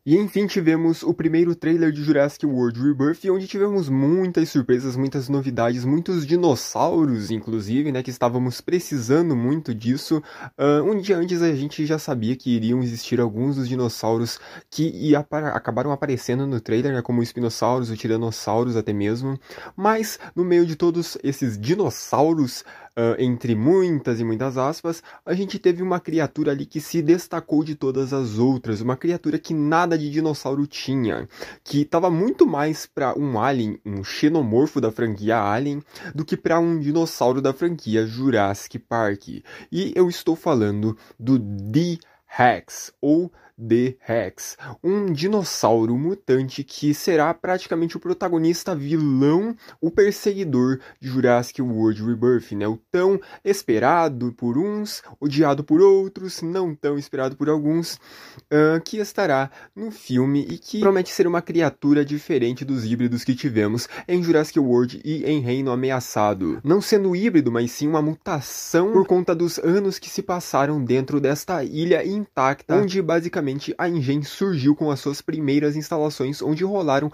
E enfim tivemos o primeiro trailer de Jurassic World Rebirth, onde tivemos muitas surpresas, muitas novidades, muitos dinossauros, inclusive, né, que estávamos precisando muito disso. Um dia antes a gente já sabia que iriam existir alguns dos dinossauros que acabaram aparecendo no trailer, né, como o Spinosaurus, o Tiranossauros até mesmo. Mas, no meio de todos esses dinossauros, entre muitas e muitas aspas, a gente teve uma criatura ali que se destacou de todas as outras, uma criatura que nada de dinossauro tinha, que estava muito mais para um alien, um xenomorfo da franquia Alien, do que para um dinossauro da franquia Jurassic Park. E eu estou falando do D-Rex, ou D-Rex, um dinossauro mutante que será praticamente o protagonista vilão, o perseguidor de Jurassic World Rebirth, né? O tão esperado por uns, odiado por outros, não tão esperado por alguns, que estará no filme e que promete ser uma criatura diferente dos híbridos que tivemos em Jurassic World e em Reino Ameaçado. Não sendo híbrido, mas sim uma mutação por conta dos anos que se passaram dentro desta ilha intacta, onde basicamente a InGen surgiu com as suas primeiras instalações, onde rolaram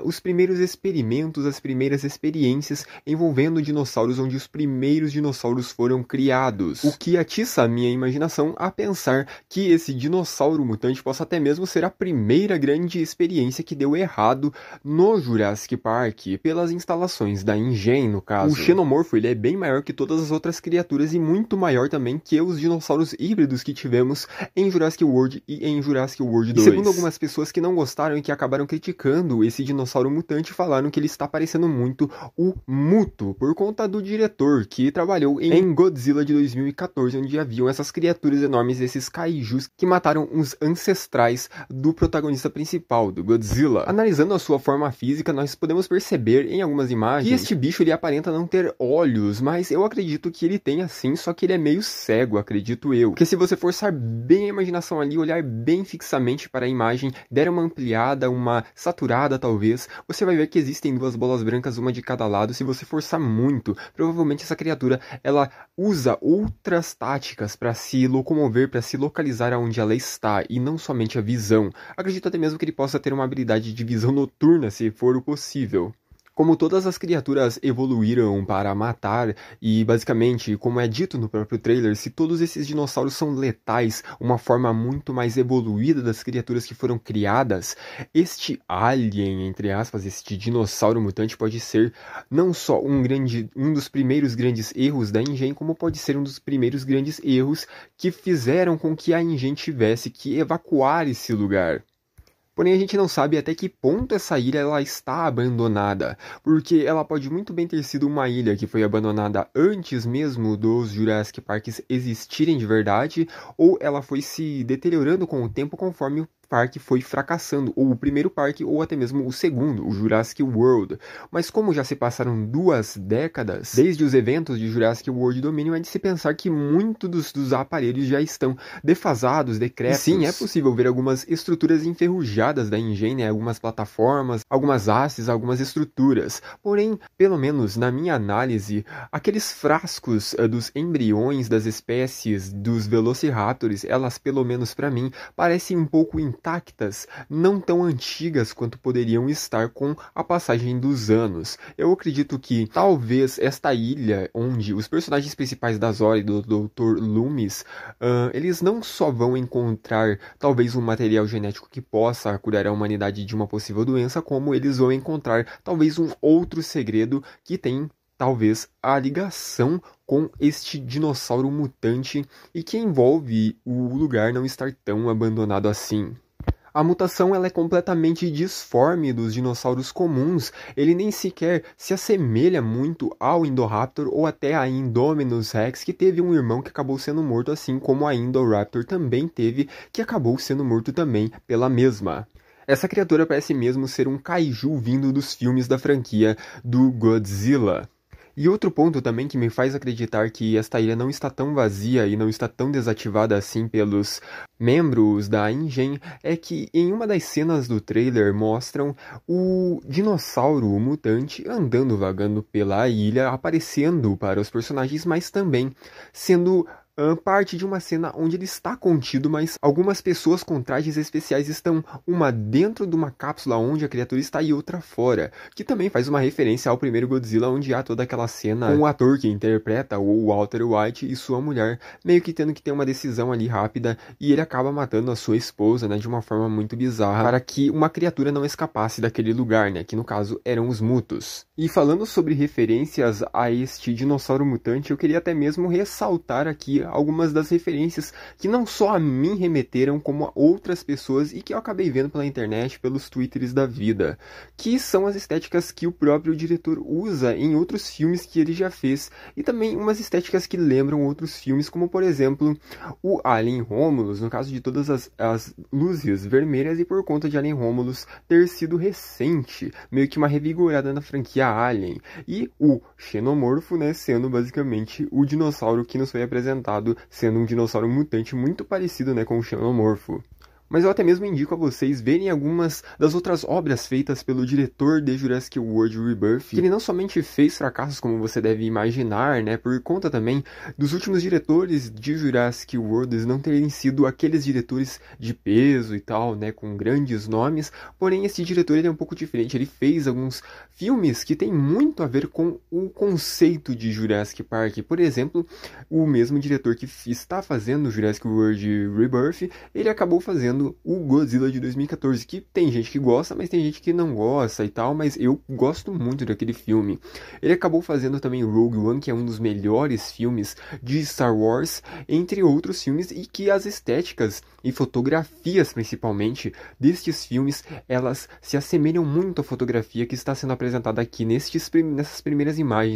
os primeiros experimentos, as primeiras experiências envolvendo dinossauros, onde os primeiros dinossauros foram criados. O que atiça a minha imaginação a pensar que esse dinossauro mutante possa até mesmo ser a primeira grande experiência que deu errado no Jurassic Park, pelas instalações da InGen, no caso. O xenomorfo ele é bem maior que todas as outras criaturas e muito maior também que os dinossauros híbridos que tivemos em Jurassic World e em Jurassic World 2. E segundo algumas pessoas que não gostaram e que acabaram criticando esse dinossauro mutante, falaram que ele está parecendo muito o Muto, por conta do diretor que trabalhou em Godzilla de 2014, onde haviam essas criaturas enormes, esses kaijus que mataram os ancestrais do protagonista principal, do Godzilla. Analisando a sua forma física, nós podemos perceber em algumas imagens que este bicho ele aparenta não ter olhos, mas eu acredito que ele tenha sim, só que ele é meio cego, acredito eu. Porque se você forçar bem a imaginação ali, olhar bem fixamente para a imagem, der uma ampliada, uma saturada talvez, você vai ver que existem duas bolas brancas, uma de cada lado. Se você forçar muito, provavelmente essa criatura ela usa outras táticas para se locomover, para se localizar aonde ela está, e não somente a visão. Acredito até mesmo que ele possa ter uma habilidade de visão noturna, se for o possível. Como todas as criaturas evoluíram para matar, e basicamente, como é dito no próprio trailer, se todos esses dinossauros são letais, uma forma muito mais evoluída das criaturas que foram criadas, este alien, entre aspas, este dinossauro mutante pode ser não só um dos primeiros grandes erros da InGen, como pode ser um dos primeiros grandes erros que fizeram com que a InGen tivesse que evacuar esse lugar. Porém, a gente não sabe até que ponto essa ilha ela está abandonada, porque ela pode muito bem ter sido uma ilha que foi abandonada antes mesmo dos Jurassic Parks existirem de verdade, ou ela foi se deteriorando com o tempo conforme o parque foi fracassando, ou o primeiro parque, ou até mesmo o segundo, o Jurassic World. Mas como já se passaram 2 décadas, desde os eventos de Jurassic World Dominion, é de se pensar que muitos dos aparelhos já estão defasados, decrépitos. E sim, é possível ver algumas estruturas enferrujadas da InGen, né? Algumas plataformas, algumas hastes, algumas estruturas. Porém, pelo menos na minha análise, aqueles frascos dos embriões das espécies dos Velociraptors, elas pelo menos para mim, parecem um pouco intactas, não tão antigas quanto poderiam estar com a passagem dos anos. Eu acredito que talvez esta ilha, onde os personagens principais da Zora e do Dr. Loomis, eles não só vão encontrar talvez um material genético que possa curar a humanidade de uma possível doença, como eles vão encontrar talvez um outro segredo que tem talvez a ligação com este dinossauro mutante e que envolve o lugar não estar tão abandonado assim. A mutação ela é completamente disforme dos dinossauros comuns, ele nem sequer se assemelha muito ao Indoraptor ou até a Indominus Rex, que teve um irmão que acabou sendo morto, assim como a Indoraptor também teve, que acabou sendo morto também pela mesma. Essa criatura parece mesmo ser um kaiju vindo dos filmes da franquia do Godzilla. E outro ponto também que me faz acreditar que esta ilha não está tão vazia e não está tão desativada assim pelos membros da InGen é que em uma das cenas do trailer mostram o dinossauro mutante andando, vagando pela ilha, aparecendo para os personagens, mas também sendo parte de uma cena onde ele está contido, mas algumas pessoas com trajes especiais estão uma dentro de uma cápsula onde a criatura está e outra fora, que também faz uma referência ao primeiro Godzilla, onde há toda aquela cena com o ator que interpreta o Walter White e sua mulher meio que tendo que ter uma decisão ali rápida, e ele acaba matando a sua esposa, né, de uma forma muito bizarra, para que uma criatura não escapasse daquele lugar, né, que no caso eram os Mutos. E falando sobre referências a este dinossauro mutante, eu queria até mesmo ressaltar aqui algumas das referências que não só a mim remeteram, como a outras pessoas e que eu acabei vendo pela internet, pelos twitters da vida, que são as estéticas que o próprio diretor usa em outros filmes que ele já fez, e também umas estéticas que lembram outros filmes, como por exemplo o Alien Romulus, no caso de todas as luzes vermelhas, e por conta de Alien Romulus ter sido recente, meio que uma revigorada na franquia Alien, e o Xenomorfo, né, sendo basicamente o dinossauro que nos foi apresentado, sendo um dinossauro mutante muito parecido, né, com o Xenomorfo. Mas eu até mesmo indico a vocês verem algumas das outras obras feitas pelo diretor de Jurassic World Rebirth, que ele não somente fez fracassos, como você deve imaginar, né, por conta também dos últimos diretores de Jurassic World não terem sido aqueles diretores de peso e tal, né, com grandes nomes, porém esse diretor ele é um pouco diferente, ele fez alguns filmes que tem muito a ver com o conceito de Jurassic Park. Por exemplo, o mesmo diretor que está fazendo Jurassic World Rebirth, ele acabou fazendo o Godzilla de 2014, que tem gente que gosta, mas tem gente que não gosta e tal, mas eu gosto muito daquele filme. Ele acabou fazendo também Rogue One, que é um dos melhores filmes de Star Wars, entre outros filmes, e que as estéticas e fotografias, principalmente, destes filmes, elas se assemelham muito à fotografia que está sendo apresentada aqui nessas primeiras imagens.